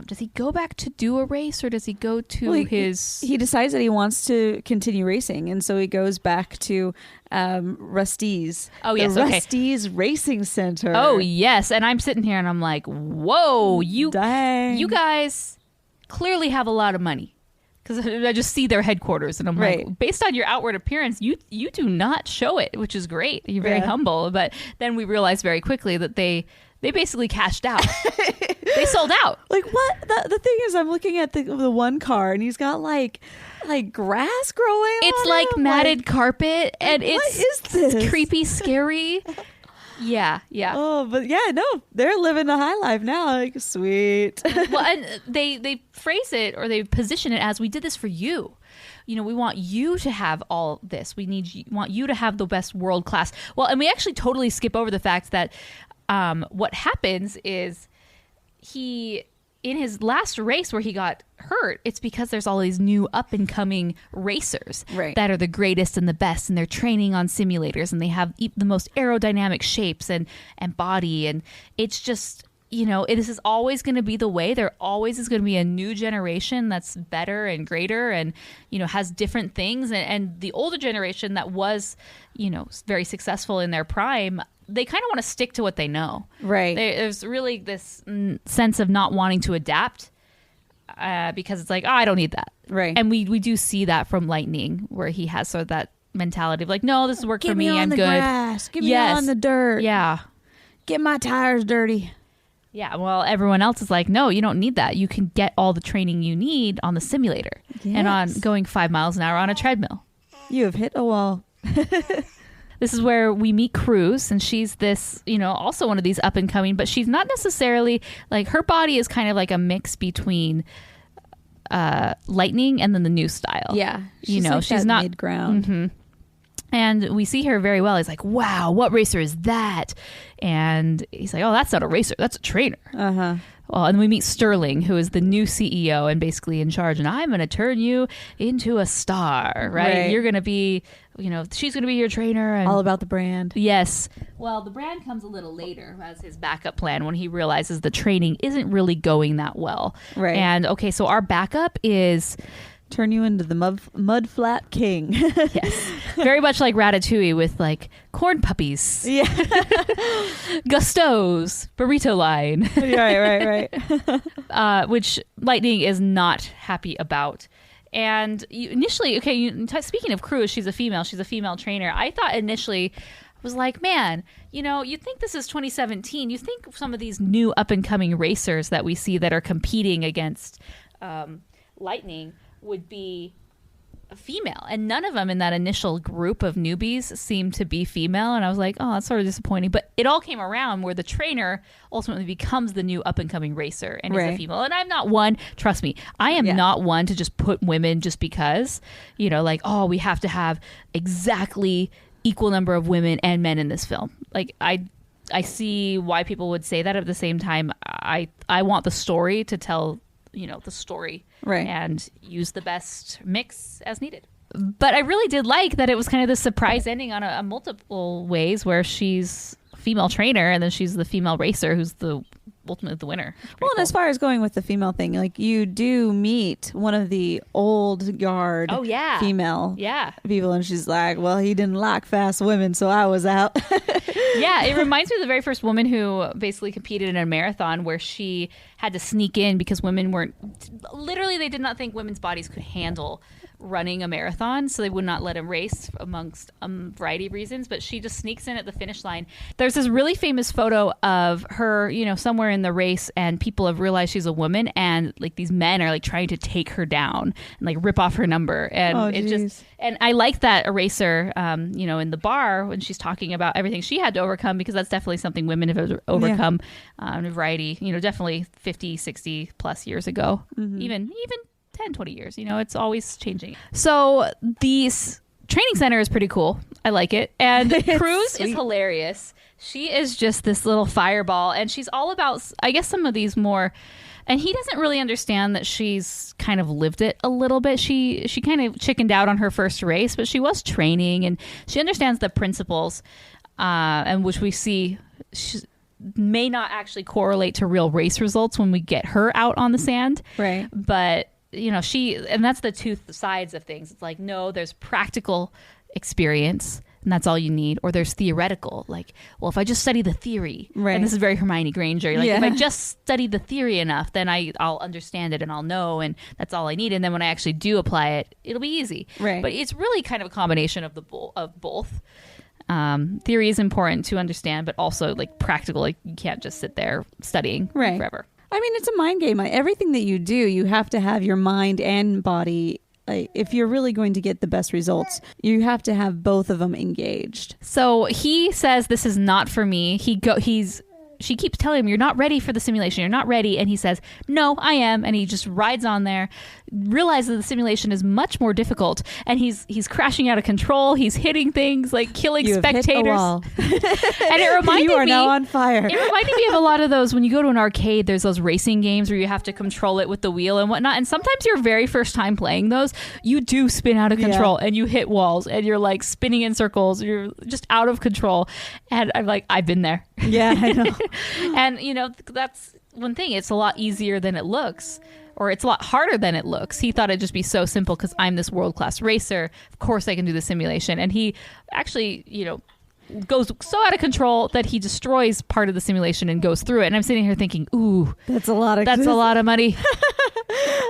Speaker 2: Does he go back to do a race, or does he go to his...
Speaker 3: He decides that he wants to continue racing, and so he goes back to Rusty's.
Speaker 2: Oh, yes,
Speaker 3: Rusty's Racing Center.
Speaker 2: Oh, yes. And I'm sitting here, and I'm like, whoa, you guys clearly have a lot of money. Because I just see their headquarters, and I'm like, based on your outward appearance, you do not show it, which is great. You're very humble. But then we realized very quickly that they basically cashed out. They sold out.
Speaker 3: Like, what? The thing is, I'm looking at the one car, and he's got like grass growing.
Speaker 2: It's
Speaker 3: on
Speaker 2: like
Speaker 3: him.
Speaker 2: matted carpet, and
Speaker 3: what is this?
Speaker 2: It's creepy, scary. Yeah.
Speaker 3: Oh, but yeah, no, they're living the high life now. Like, sweet.
Speaker 2: Well, and they phrase it, or they position it as, we did this for you. We want you to have all this. Want you to have the best world class. Well, and we actually totally skip over the fact that what happens is in his last race where he got hurt, it's because there's all these new up and coming racers that are the greatest and the best, and they're training on simulators, and they have the most aerodynamic shapes and body, and it's just, this is always going to be the way. There always is going to be a new generation that's better and greater and has different things, and the older generation that was very successful in their prime, they kind of want to stick to what they know.
Speaker 3: Right.
Speaker 2: There's really this sense of not wanting to adapt because it's like, oh, I don't need that.
Speaker 3: Right.
Speaker 2: And we do see that from Lightning, where he has sort of that mentality of like, no, this has worked for me. I'm good.
Speaker 3: Give me on the grass. Give me on the dirt.
Speaker 2: Yeah.
Speaker 3: Get my tires dirty.
Speaker 2: Yeah. Well, everyone else is like, no, you don't need that. You can get all the training you need on the simulator and on going 5 miles an hour on a treadmill.
Speaker 3: You have hit a wall.
Speaker 2: This is where we meet Cruz, and she's this, also one of these up and coming, but she's not necessarily like, her body is kind of like a mix between Lightning and then the new style.
Speaker 3: Yeah.
Speaker 2: She's
Speaker 3: not mid-ground.
Speaker 2: Mm-hmm. And we see her very well. He's like, wow, what racer is that? And he's like, oh, that's not a racer. That's a trainer.
Speaker 3: Uh-huh.
Speaker 2: Well, and we meet Sterling, who is the new CEO and basically in charge. And I'm going to turn you into a star, right? You're going to be, she's going to be your trainer. And
Speaker 3: all about the brand.
Speaker 2: Yes. Well, the brand comes a little later as his backup plan when he realizes the training isn't really going that well.
Speaker 3: Right.
Speaker 2: And, okay, so our backup is...
Speaker 3: turn you into the mud flat king.
Speaker 2: Yes. Very much like Ratatouille with like corn puppies.
Speaker 3: Yeah.
Speaker 2: Gusteau's burrito line.
Speaker 3: Right.
Speaker 2: Which Lightning is not happy about. And initially, speaking of Cruz, she's a female trainer. I thought initially, I was like, man, you think this is 2017. You think some of these new up and coming racers that we see that are competing against Lightning would be female, and none of them in that initial group of newbies seemed to be female, and I was like, oh, that's sort of disappointing. But it all came around where the trainer ultimately becomes the new up and coming racer and is a female. And I'm not one, trust me, I am not one to just put women just because, like, oh, we have to have exactly equal number of women and men in this film. Like, I see why people would say that. At the same time, I want the story to tell the story, and use the best mix as needed. But I really did like that it was kind of the surprise ending on a multiple ways, where she's a female trainer and then she's the female racer who's ultimately the winner.
Speaker 3: Well, and as far as going with the female thing, like, you do meet one of the old guard female people, and she's like, well, he didn't like fast women, so I was out.
Speaker 2: Yeah, it reminds me of the very first woman who basically competed in a marathon where she had to sneak in because women literally, they did not think women's bodies could handle running a marathon, so they would not let him race amongst a variety of reasons. But she just sneaks in at the finish line. There's this really famous photo of her, somewhere in the race, and people have realized she's a woman, and like these men are like trying to take her down and like rip off her number. And and I like that eraser, in the bar when she's talking about everything she had to overcome, because that's definitely something women have overcome in a variety, definitely 50, 60 plus years ago, even 10, 20 years, it's always changing. So these training center is pretty cool. I like it. And Cruz is hilarious. She is just this little fireball, and she's all about, I guess, some of these more, and he doesn't really understand that she's kind of lived it a little bit. She kind of chickened out on her first race, but she was training, and she understands the principles, and which we see may not actually correlate to real race results when we get her out on the sand.
Speaker 3: Right.
Speaker 2: But and that's the two sides of things. It's like, no, there's practical experience, and that's all you need, or there's theoretical, like, well, if I just study the theory, and this is very Hermione Granger, like, if I just study the theory enough, then I'll understand it and I'll know, and that's all I need, and then when I actually do apply it, it'll be easy. But it's really kind of a combination of both. Theory is important to understand, but also like practical, like you can't just sit there studying forever.
Speaker 3: I mean, it's a mind game. Everything that you do, you have to have your mind and body. Like, if you're really going to get the best results, you have to have both of them engaged.
Speaker 2: So he says, this is not for me. She keeps telling him, you're not ready for the simulation. You're not ready. And he says, no, I am. And he just rides on there, realizes the simulation is much more difficult. And he's crashing out of control. He's hitting things, like killing spectators. Hit a wall. And it reminded me,
Speaker 3: you are now on fire.
Speaker 2: It reminded me of a lot of those, when you go to an arcade, there's those racing games where you have to control it with the wheel and whatnot. And sometimes your very first time playing those, you do spin out of control and you hit walls and you're like spinning in circles. You're just out of control. And I'm like, I've been there.
Speaker 3: Yeah, I know.
Speaker 2: And, that's one thing. It's a lot easier than it looks, or it's a lot harder than it looks. He thought it'd just be so simple because I'm this world-class racer. Of course I can do the simulation. And he actually, goes so out of control that he destroys part of the simulation and goes through it. And I'm sitting here thinking, ooh, that's a lot of money.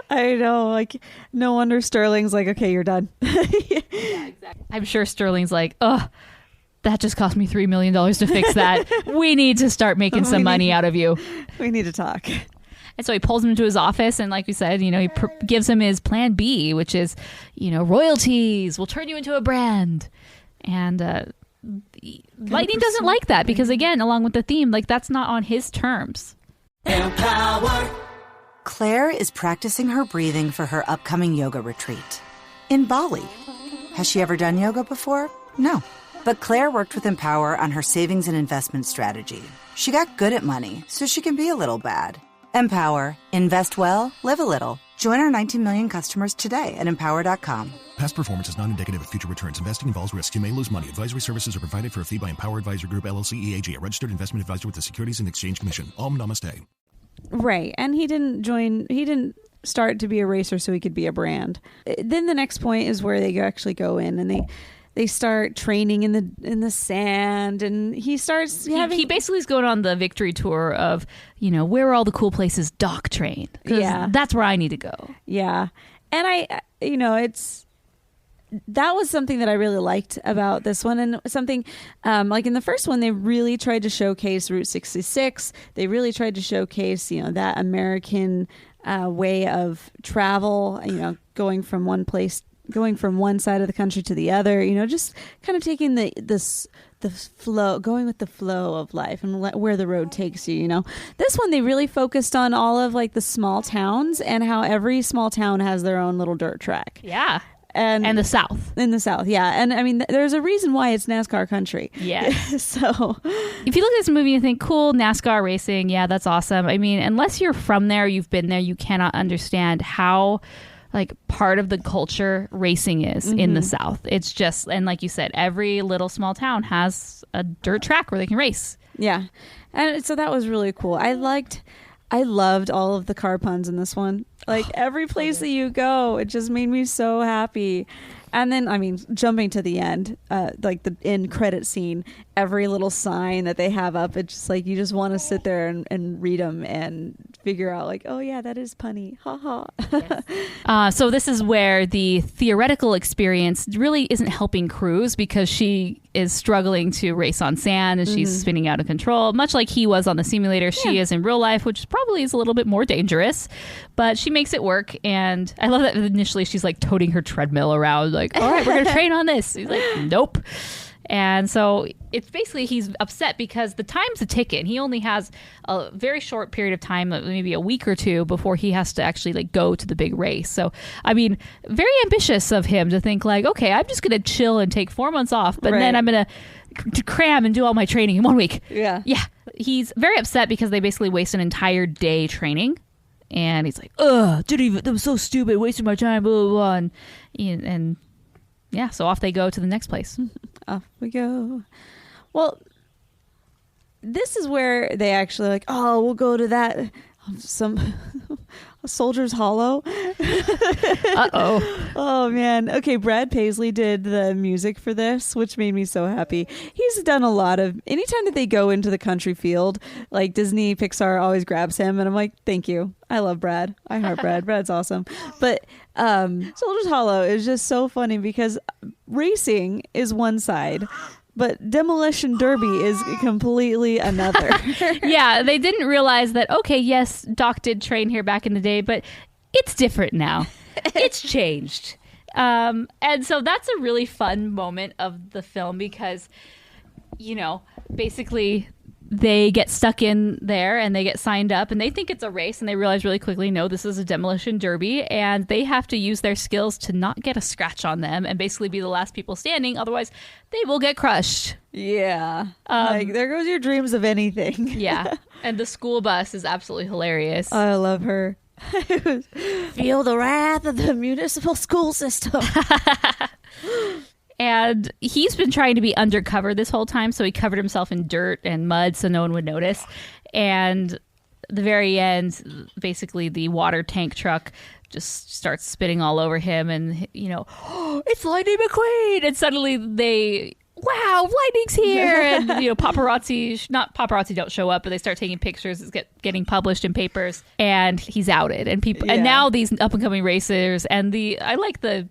Speaker 3: I know. Like, no wonder Sterling's like, okay, you're done.
Speaker 2: Yeah, exactly. I'm sure Sterling's like, ugh, that just cost me $3 million to fix that. We need to start making some money out of you.
Speaker 3: We need to talk.
Speaker 2: And so he pulls him into his office, and like we said, he gives him his plan B, which is, royalties will turn you into a brand. And Lightning doesn't like that because, again, along with the theme, like, that's not on his terms.
Speaker 13: Empower. Claire is practicing her breathing for her upcoming yoga retreat in Bali. Has she ever done yoga before? No. But Claire worked with Empower on her savings and investment strategy. She got good at money, so she can be a little bad. Empower. Invest well, live a little. Join our 19 million customers today at empower.com.
Speaker 14: Past performance is not indicative of future returns. Investing involves risk. You may lose money. Advisory services are provided for a fee by Empower Advisor Group, LLC, EAG, a registered investment advisor with the Securities and Exchange Commission. Om Namaste.
Speaker 3: Right. And he didn't start to be a racer so he could be a brand. Then the next point is where they actually go in and they start training in the sand, and he starts having... He basically is going on the victory tour of, where are all the cool places dock train? Yeah. That's where I need to go. Yeah. And that was something that I really liked about this one, and something like in the first one, they really tried to showcase Route 66. They really tried to showcase, that American way of travel, going from one place going from one side of the country to the other, just kind of taking the flow, going with the flow of life and where the road takes you. This one, they really focused on all of like the small towns and how every small town has their own little dirt track.
Speaker 2: Yeah.
Speaker 3: And
Speaker 2: the South.
Speaker 3: In the South, yeah. And I mean, there's a reason why it's NASCAR country.
Speaker 2: Yeah.
Speaker 3: So
Speaker 2: if you look at this movie and think, cool, NASCAR racing, yeah, that's awesome. I mean, unless you're from there, you've been there, you cannot understand how like part of the culture racing is in the South. It's just, and like you said, every little small town has a dirt track where they can race.
Speaker 3: Yeah. And so that was really cool. I loved all of the car puns in this one. Like every place that you go, it just made me so happy. And then, I mean, jumping to the end, like the end credit scene, every little sign that they have up, it's just like you just want to sit there and read them and figure out like, oh yeah, that is punny. Ha ha.
Speaker 2: Yes. So this is where the theoretical experience really isn't helping Cruz because she is struggling to race on sand and she's spinning out of control, much like he was on the simulator. She is in real life, which probably is a little bit more dangerous, but she makes it work. And I love that initially she's like toting her treadmill around like, all right, we're going to train on this. He's like, nope. And so it's basically he's upset because the time's a ticking. He only has a very short period of time, maybe a week or two, before he has to actually like go to the big race. So, I mean, very ambitious of him to think like, okay, I'm just going to chill and take 4 months off, but then I'm going to cram and do all my training in 1 week.
Speaker 3: Yeah.
Speaker 2: Yeah. He's very upset because they basically waste an entire day training. And he's like, ugh, that was so stupid, wasting my time, blah, blah, blah. And yeah, so off they go to the next place.
Speaker 3: Off we go. Well, this is where they actually like, oh, we'll go to that Soldier's Hollow.
Speaker 2: Uh-oh.
Speaker 3: Oh, man. Okay, Brad Paisley did the music for this, which made me so happy. He's done a lot of, anytime that they go into the country field, like Disney, Pixar always grabs him, and I'm like, thank you. I love Brad. I heart Brad. Brad's awesome. But Soldier's Hollow is just so funny because racing is one side, but Demolition Derby is completely another.
Speaker 2: Yeah, they didn't realize that, okay, yes, Doc did train here back in the day, but it's different now. It's changed. And so that's a really fun moment of the film because, basically they get stuck in there and they get signed up and they think it's a race and they realize really quickly, no, this is a demolition derby, and they have to use their skills to not get a scratch on them and basically be the last people standing. Otherwise, they will get crushed.
Speaker 3: Yeah. Like, there goes your dreams of anything.
Speaker 2: Yeah. And the school bus is absolutely hilarious.
Speaker 3: I love her. Feel the wrath of the municipal school system.
Speaker 2: And he's been trying to be undercover this whole time, so he covered himself in dirt and mud so no one would notice. And at the very end, basically the water tank truck just starts spitting all over him and, oh, it's Lightning McQueen! And suddenly wow, lightning's here! And, paparazzi don't show up, but they start taking pictures. It's getting published in papers, and he's outed. And people, and now these up-and-coming racers, and I like the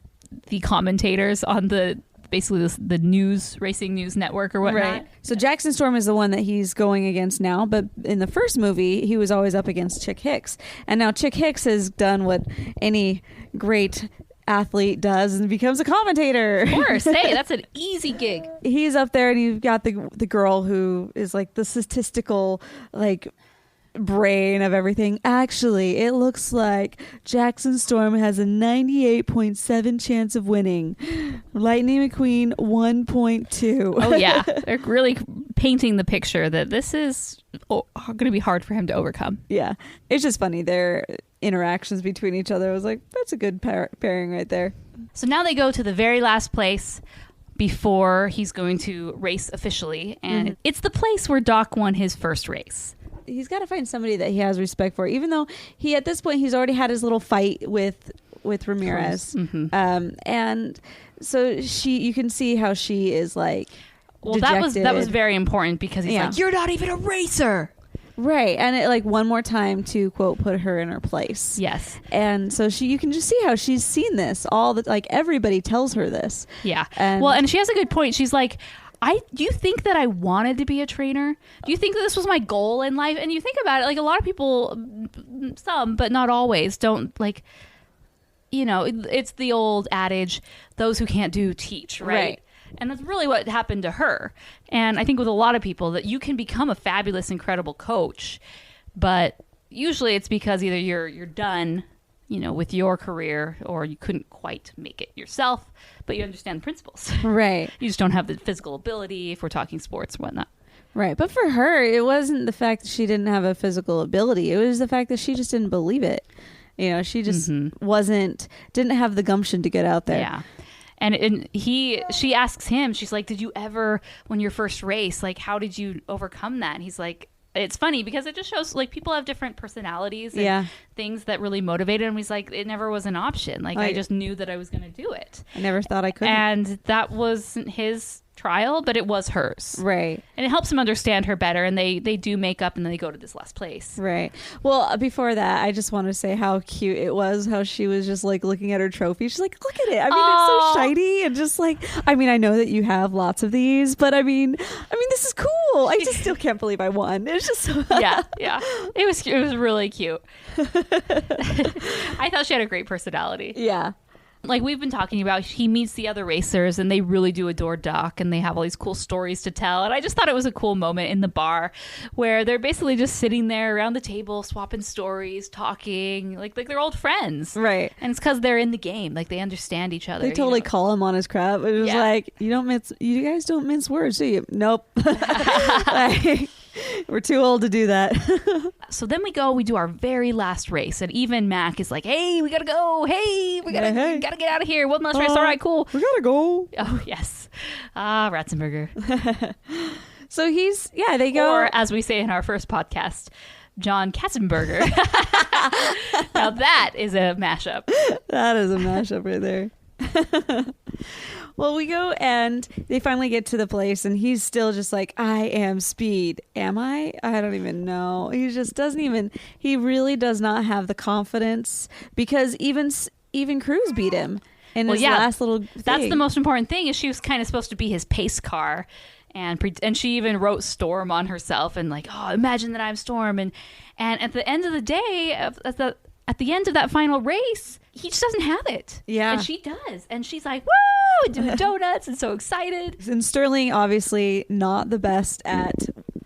Speaker 2: commentators on basically the racing news network or whatnot.
Speaker 3: Right. So Jackson Storm is the one that he's going against now, but in the first movie he was always up against Chick Hicks, and now Chick Hicks has done what any great athlete does and becomes a commentator.
Speaker 2: Of course. Hey, that's an easy gig.
Speaker 3: He's up there and you've got the girl who is like the statistical like brain of everything. Actually, it looks like Jackson Storm has a 98.7 chance of winning. Lightning McQueen 1.2.
Speaker 2: Oh yeah, they're really painting the picture that this is going to be hard for him to overcome.
Speaker 3: Yeah, it's just funny their interactions between each other. I was like, that's a good pairing right there.
Speaker 2: So now they go to the very last place before he's going to race officially, and it's the place where Doc won his first race.
Speaker 3: He's got to find somebody that he has respect for, even though at this point he's already had his little fight with Ramirez. And so you can see how she is like, dejected.
Speaker 2: that was very important because he's like, you're not even a racer.
Speaker 3: Right. And it like one more time to quote, put her in her place.
Speaker 2: Yes.
Speaker 3: And so you can just see how she's seen this everybody tells her this.
Speaker 2: Yeah. And she has a good point. She's like, do you think that I wanted to be a trainer? Do you think that this was my goal in life? And you think about it, like a lot of people, some, but not always, don't like, it's the old adage, those who can't do teach, right? And that's really what happened to her. And I think with a lot of people that you can become a fabulous, incredible coach, but usually it's because either you're done, with your career, or you couldn't quite make it yourself, but you understand the principles.
Speaker 3: Right.
Speaker 2: You just don't have the physical ability if we're talking sports and whatnot.
Speaker 3: Right. But for her, it wasn't the fact that she didn't have a physical ability. It was the fact that she just didn't believe it. She just didn't have the gumption to get out there.
Speaker 2: Yeah. And she asks him, she's like, did you ever, when your first race, like, how did you overcome that? And he's like, it's funny because it just shows like people have different personalities and things that really motivated him. He's like, it never was an option. Like, I just knew that I was going to do it.
Speaker 3: I never thought I could.
Speaker 2: And that wasn't his trial, but it was hers.
Speaker 3: Right.
Speaker 2: And it helps him understand her better, and they do make up, and then they go to this last place.
Speaker 3: Right. Well, before that, I just want to say how cute it was, how she was just like looking at her trophy. She's like, look at it. I mean, it's so shiny, and just like, I mean, I know that you have lots of these, but I mean, this is cool. I just still can't believe I won. It's just so
Speaker 2: yeah. It was really cute. I thought she had a great personality.
Speaker 3: Yeah.
Speaker 2: Like we've been talking about, he meets the other racers and they really do adore Doc, and they have all these cool stories to tell. And I just thought it was a cool moment in the bar where they're basically just sitting there around the table, swapping stories, talking, like they're old friends.
Speaker 3: Right.
Speaker 2: And it's because they're in the game. Like they understand each other.
Speaker 3: They totally call him on his crap. It was like, you guys don't mince words, do you? Nope. Like, we're too old to do that.
Speaker 2: So then we do our very last race, and even Mac is like, hey, we gotta go. Hey, we gotta get out of here. One last race. All right, cool.
Speaker 3: We gotta go.
Speaker 2: Oh, yes. Ratzenberger.
Speaker 3: So they go.
Speaker 2: Or as we say in our first podcast, John Katzenberger. Now that is a mashup.
Speaker 3: That is a mashup right there. Well, we go and they finally get to the place, and he's still just like, I am Speed. Am I? I don't even know. He just doesn't even, he really does not have the confidence, because even Cruz beat him in his last little thing.
Speaker 2: That's the most important thing, is she was kind of supposed to be his pace car. And she even wrote Storm on herself, and like, oh, imagine that I'm Storm. And at the end of the day, at the end of that final race, he just doesn't have it.
Speaker 3: Yeah.
Speaker 2: And she does. And she's like, woo! And doing donuts and so excited.
Speaker 3: And Sterling, obviously not the best at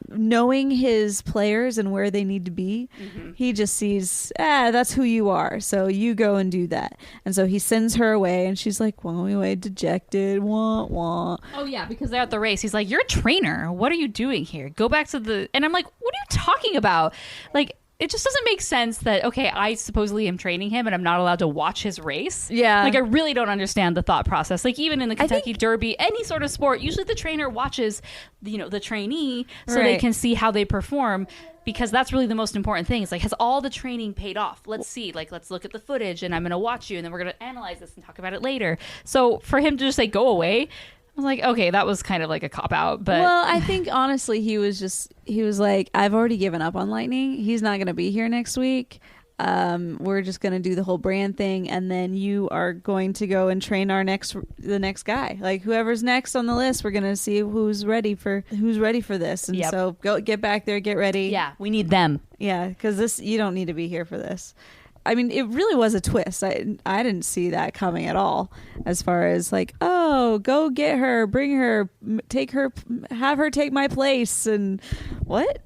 Speaker 3: knowing his players and where they need to be. Mm-hmm. He just sees, that's who you are. So you go and do that. And so he sends her away, and she's like, walking away dejected. Wah, wah.
Speaker 2: Oh, yeah, because they're at the race. He's like, you're a trainer. What are you doing here? Go back to the... And I'm like, what are you talking about? Like... It just doesn't make sense that, okay, I supposedly am training him and I'm not allowed to watch his race.
Speaker 3: Yeah.
Speaker 2: Like, I really don't understand the thought process. Like, even in the Kentucky Derby, any sort of sport, usually the trainer watches, the trainee so they can see how they perform, because that's really the most important thing. It's like, has all the training paid off? Let's see. Like, let's look at the footage, and I'm going to watch you, and then we're going to analyze this and talk about it later. So for him to just say, go away... I was like, okay, that was kind of like a cop-out, but...
Speaker 3: Well, I think, honestly, he was like, I've already given up on Lightning. He's not going to be here next week. We're just going to do the whole brand thing, and then you are going to go and train the next guy. Like, whoever's next on the list, we're going to see who's ready for this. And so go get back there, get ready.
Speaker 2: Yeah, we need them.
Speaker 3: Yeah, because you don't need to be here for this. I mean, it really was a twist. I didn't see that coming at all, as far as like, oh, go get her, bring her, take her, have her take my place, and what?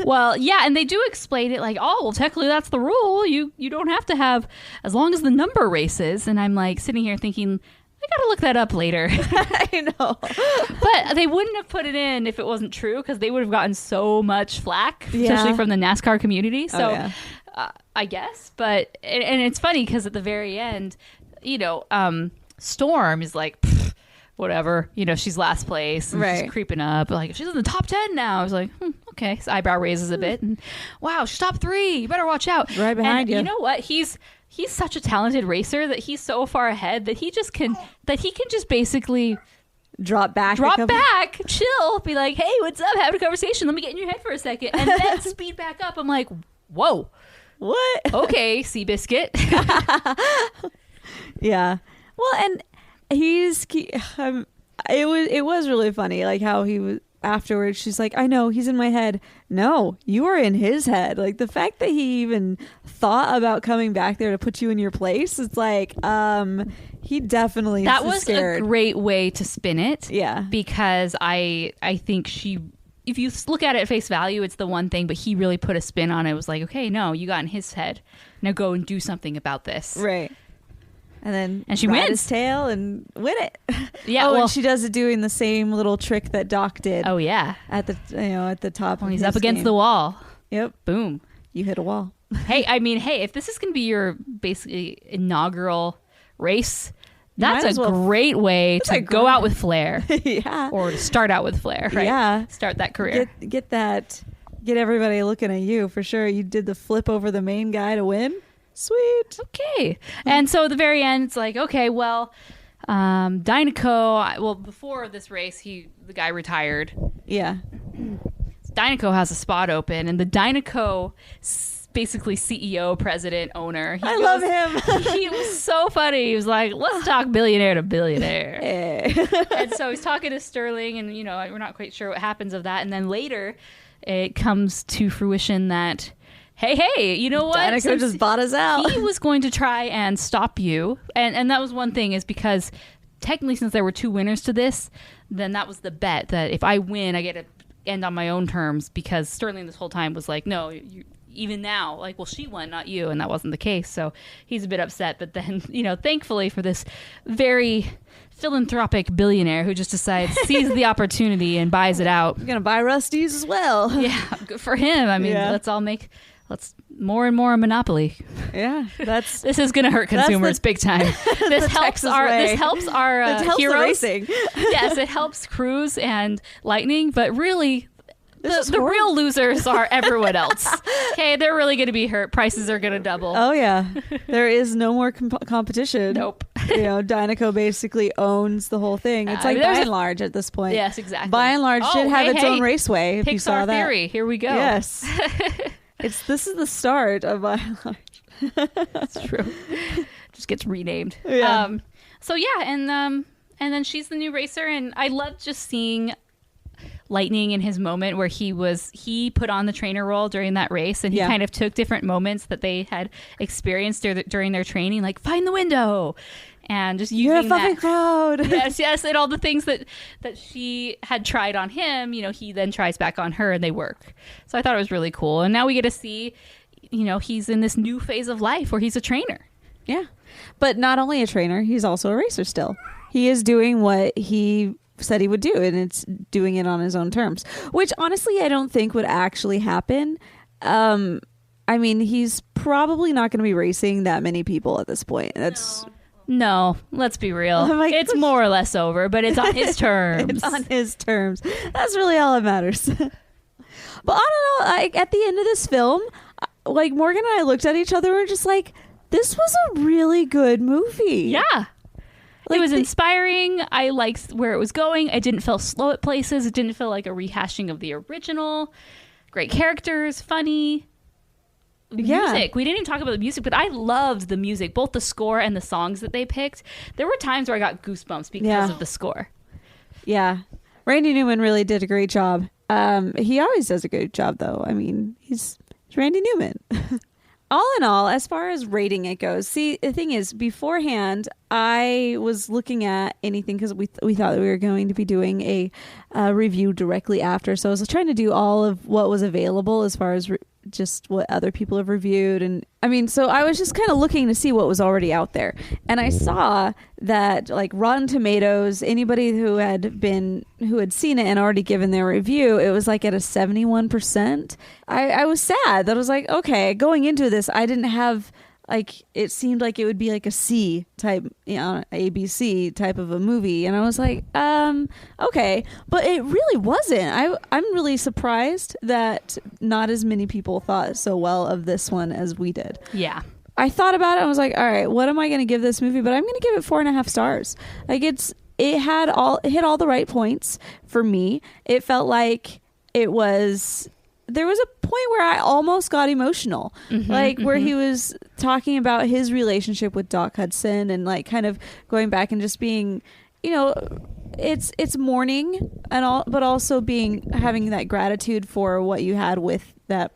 Speaker 2: Well, yeah, and they do explain it like, oh, well, technically that's the rule. You don't have to have, as long as the number races. And I'm like sitting here thinking, I gotta look that up later.
Speaker 3: I know.
Speaker 2: But they wouldn't have put it in if it wasn't true, because they would have gotten so much flack, especially from the NASCAR community. So I guess. But, and it's funny because at the very end, Storm is like, whatever, she's last place. And she's creeping up. Like, she's in the top 10 now. I was like, okay. His eyebrow raises a bit. And wow, she's top 3. You better watch out.
Speaker 3: Right behind you.
Speaker 2: You know what? He's such a talented racer that he's so far ahead that he can just basically
Speaker 3: drop back,
Speaker 2: chill, be like, hey, what's up? Having a conversation. Let me get in your head for a second. And then speed back up. I'm like, whoa.
Speaker 3: What?
Speaker 2: Okay, Seabiscuit.
Speaker 3: Yeah. Well, and it was really funny, like how he was. afterwards, she's like, I know, he's in my head. No, you are in his head. Like, the fact that he even thought about coming back there to put you in your place, it's like, he definitely
Speaker 2: that was
Speaker 3: scared.
Speaker 2: A great way to spin it.
Speaker 3: Yeah.
Speaker 2: Because I think if you look at it at face value, it's the one thing, but he really put a spin on it. It was like, okay, no, you got in his head. Now go and do something about this.
Speaker 3: Right. And
Speaker 2: she
Speaker 3: ride
Speaker 2: wins
Speaker 3: his tail and win it.
Speaker 2: Yeah.
Speaker 3: And she does it doing the same little trick that Doc did.
Speaker 2: Oh yeah.
Speaker 3: At the top.
Speaker 2: When he's up against the wall.
Speaker 3: Yep.
Speaker 2: Boom.
Speaker 3: You hit a wall.
Speaker 2: Hey, if this is going to be your basically inaugural race, that's a great way to go out with flair.
Speaker 3: Yeah.
Speaker 2: Or to start out with flair, right?
Speaker 3: Yeah.
Speaker 2: Start that career.
Speaker 3: Get everybody looking at you for sure. You did the flip over the main guy to win. Sweet.
Speaker 2: Okay. And so at the very end, it's like, okay, well, Dynaco, before this race, the guy retired.
Speaker 3: Yeah.
Speaker 2: Dynaco has a spot open, and the Dynaco basically CEO, president, owner.
Speaker 3: I love him.
Speaker 2: He was so funny. He was like, let's talk billionaire to billionaire. And so he's talking to Sterling, and, we're not quite sure what happens of that. And then later, it comes to fruition that, hey, you know what?
Speaker 3: Dynaco just bought us out.
Speaker 2: He was going to try and stop you. And that was one thing, is because technically, since there were two winners to this, then that was the bet, that if I win, I get to end on my own terms, because Sterling this whole time was like, no, even now, like, well, she won, not you. And that wasn't the case. So he's a bit upset. But then, thankfully for this very philanthropic billionaire who just decides, sees the opportunity and buys it out.
Speaker 3: I'm going to buy Rusty's as well.
Speaker 2: Yeah, good for him. I mean, let's more and more a monopoly.
Speaker 3: Yeah,
Speaker 2: this is going to hurt consumers big time. This helps our heroes.
Speaker 3: Racing.
Speaker 2: Yes, it helps Cruise and Lightning, but really, the real losers are everyone else. Okay, they're really going to be hurt. Prices are going to double.
Speaker 3: Oh yeah, there is no more competition.
Speaker 2: Nope.
Speaker 3: Dynaco basically owns the whole thing. It's like By and Large at this point.
Speaker 2: Yes, exactly.
Speaker 3: By and Large did have its own raceway. If
Speaker 2: Pixar
Speaker 3: you saw that.
Speaker 2: Theory. Here we go.
Speaker 3: Yes. This is the start of By and Large.
Speaker 2: That's true. Just gets renamed.
Speaker 3: Yeah.
Speaker 2: And then she's the new racer, and I love just seeing Lightning in his moment where he put on the trainer role during that race, and he kind of took different moments that they had experienced during their training, like find the window, and just using
Speaker 3: You're a fucking crowd.
Speaker 2: yes, and all the things that she had tried on him, he then tries back on her, and they work. So I thought it was really cool, and now we get to see, he's in this new phase of life where he's a trainer.
Speaker 3: Yeah, but not only a trainer, he's also a racer still. He is doing what he said he would do, and it's doing it on his own terms, which honestly I don't think would actually happen. He's probably not going to be racing that many people at this point.
Speaker 2: No, let's be real. It's more or less over, but it's on his terms.
Speaker 3: It's on his terms. That's really all that matters. But I don't know, at the end of this film, like, Morgan and I looked at each other and were just like, this was a really good movie.
Speaker 2: Yeah. It was inspiring. I liked where it was going. It didn't feel slow at places. It didn't feel like a rehashing of the original. Great characters, funny. Music. We didn't even talk about the music, but I loved the music, both the score and the songs that they picked. There were times where I got goosebumps because of the score.
Speaker 3: Yeah. Randy Newman really did a great job. He always does a good job, though. I mean, he's Randy Newman. All in all, as far as rating it goes, see, the thing is, beforehand, I was looking at anything because we thought that we were going to be doing a review directly after. So I was trying to do all of what was available as far as just what other people have reviewed. And so I was just kind of looking to see what was already out there. And I saw that, like, Rotten Tomatoes, anybody who had seen it and already given their review, it was like at a 71%. I was sad that I was like, okay, going into this, I didn't have, like, it seemed like it would be like a C type, ABC type of a movie. And I was like, okay, but it really wasn't. I'm really surprised that not as many people thought so well of this one as we did.
Speaker 2: Yeah.
Speaker 3: I thought about it. I was like, all right, what am I going to give this movie? But I'm going to give it 4.5 stars. Like, it hit all the right points for me. It felt like there was a point where I almost got emotional, where he was talking about his relationship with Doc Hudson and, like, kind of going back and just being, it's mourning and all, but also having that gratitude for what you had with that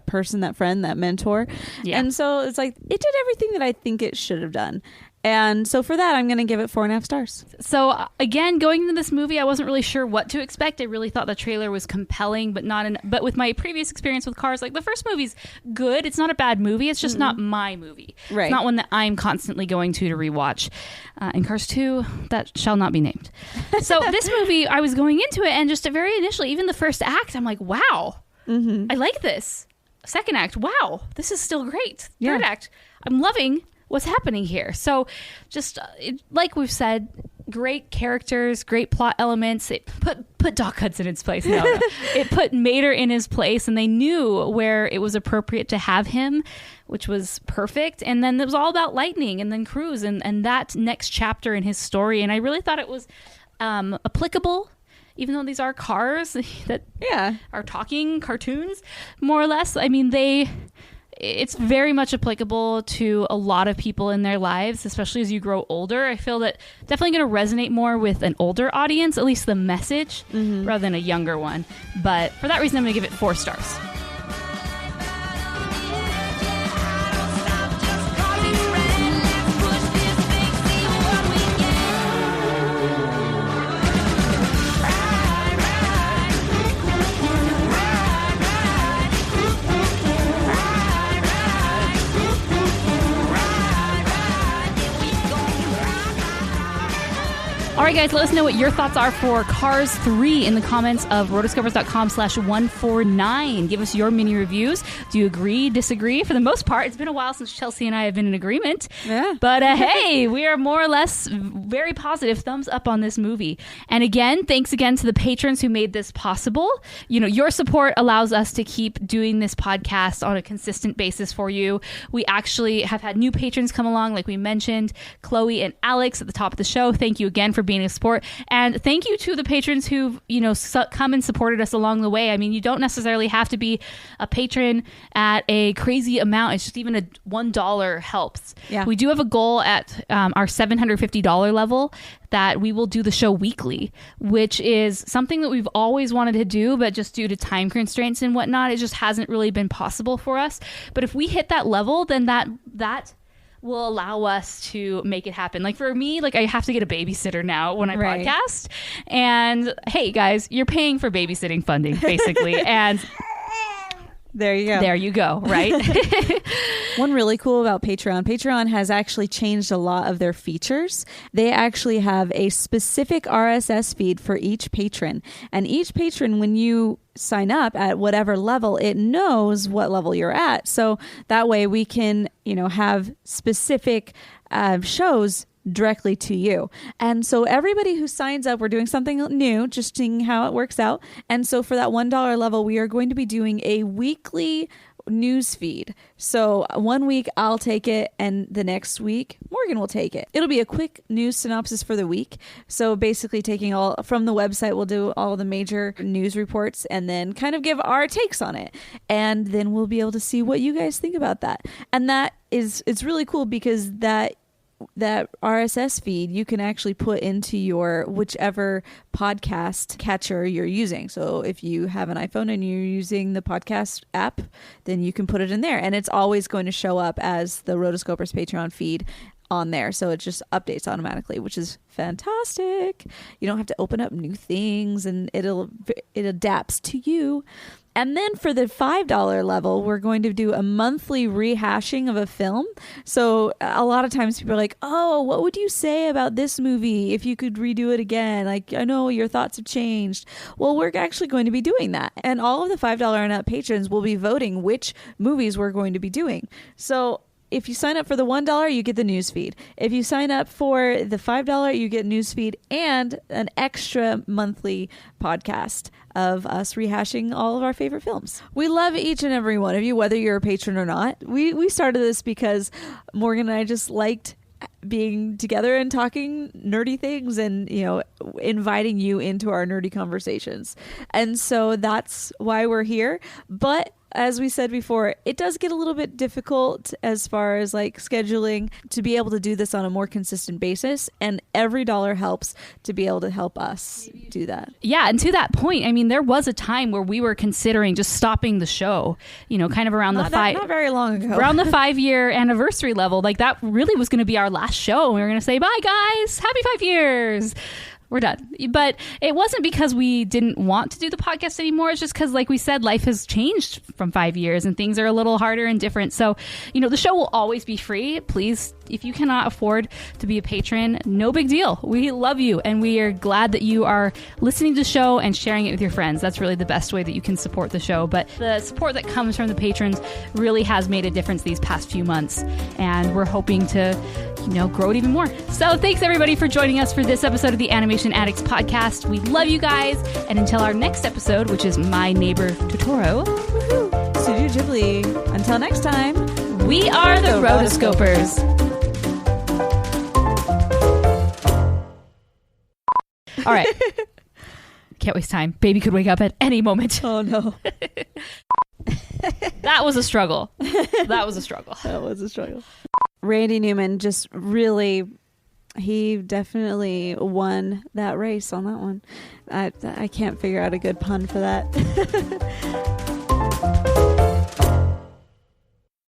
Speaker 3: person, that friend, that mentor. Yeah. And so it's like it did everything that I think it should have done. And so for that, I'm going to give it 4.5 stars.
Speaker 2: So again, going into this movie, I wasn't really sure what to expect. I really thought the trailer was compelling, but but with my previous experience with Cars, like the first movie's good. It's not a bad movie. It's just not my movie. Right. It's not one that I'm constantly going to rewatch. And Cars 2, that shall not be named. So this movie, I was going into it, and just very initially, even the first act, I'm like, wow, I like this. Second act, wow, this is still great. Third act, I'm loving what's happening here. So just like we've said, great characters, great plot elements. It put Doc Hudson in his place. No. It put Mater in his place, and they knew where it was appropriate to have him, which was perfect. And then it was all about Lightning and then Cruz and that next chapter in his story. And I really thought it was applicable, even though these are cars that are talking cartoons, more or less. I mean, it's very much applicable to a lot of people in their lives, especially as you grow older. I feel that definitely going to resonate more with an older audience, at least the message, rather than a younger one. But for that reason, I'm going to give it 4 stars. All right, guys, let us know what your thoughts are for Cars 3 in the comments of rotoscopers.com/149. Give us your mini reviews. Do you agree, disagree? For the most part, it's been a while since Chelsea and I have been in agreement. Yeah. But hey, we are more or less very positive. Thumbs up on this movie. And again, thanks again to the patrons who made this possible. You know, your support allows us to keep doing this podcast on a consistent basis for you. We actually have had new patrons come along, like we mentioned, Chloe and Alex at the top of the show. Thank you again for being a support, and thank you to the patrons who've come and supported us along the way. I mean, you don't necessarily have to be a patron at a crazy amount. It's just even a $1 helps. Yeah. We do have a goal at our $750 level that we will do the show weekly, which is something that we've always wanted to do, but just due to time constraints and whatnot, it just hasn't really been possible for us. But if we hit that level, then that will allow us to make it happen. Like for me, like I have to get a babysitter now when I podcast. And hey guys, you're paying for babysitting funding basically. And
Speaker 3: there you go.
Speaker 2: There you go, right?
Speaker 3: One really cool about Patreon has actually changed a lot of their features. They actually have a specific RSS feed for each patron. And each patron, when you sign up at whatever level, it knows what level you're at. So that way we can, have specific shows directly to you. And so everybody who signs up, we're doing something new, just seeing how it works out. And so for that $1 level, we are going to be doing a weekly news feed. So one week I'll take it, and the next week Morgan will take it. It'll be a quick news synopsis for the week. So basically taking all from the website, we'll do all the major news reports and then kind of give our takes on it. And then we'll be able to see what you guys think about that. And it's really cool because that RSS feed you can actually put into your whichever podcast catcher you're using. So if you have an iPhone and you're using the podcast app, then you can put it in there, and it's always going to show up as the Rotoscopers Patreon feed on there. So it just updates automatically, which is fantastic. You don't have to open up new things, and it adapts to you. And then for the $5 level, we're going to do a monthly rehashing of a film. So a lot of times people are like, oh, what would you say about this movie if you could redo it again? Like, I know your thoughts have changed. Well, we're actually going to be doing that. And all of the $5 and up patrons will be voting which movies we're going to be doing. So if you sign up for the $1, you get the newsfeed. If you sign up for the $5, you get newsfeed and an extra monthly podcast of us rehashing all of our favorite films. We love each and every one of you, whether you're a patron or not. We started this because Morgan and I just liked being together and talking nerdy things and, inviting you into our nerdy conversations. And so that's why we're here. But as we said before, it does get a little bit difficult as far as like scheduling to be able to do this on a more consistent basis. And every dollar helps to be able to help us do that.
Speaker 2: Yeah. And to that point, I mean, there was a time where we were considering just stopping the show, you know, kind of around not
Speaker 3: very long ago,
Speaker 2: around the 5-year anniversary level. Like that really was going to be our last show. We were going to say, bye guys, happy 5 years. We're done. But it wasn't because we didn't want to do the podcast anymore. It's just because, like we said, life has changed from 5 years and things are a little harder and different. So, you know, the show will always be free. Please, if you cannot afford to be a patron, no big deal. We love you and we are glad that you are listening to the show and sharing it with your friends. That's really the best way that you can support the show. But the support that comes from the patrons really has made a difference these past few months. And we're hoping to, you know, grow it even more. So thanks everybody for joining us for this episode of the Animation Addicts podcast. We love you guys. And until our next episode, which is My Neighbor Totoro,
Speaker 3: Studio Ghibli. Until next time,
Speaker 2: we are the Rotoscopers. All right. Can't waste time. Baby could wake up at any moment.
Speaker 3: Oh no.
Speaker 2: That was a struggle. That was a struggle.
Speaker 3: Randy Newman just really, he definitely won that race on that one. I can't figure out a good pun for that.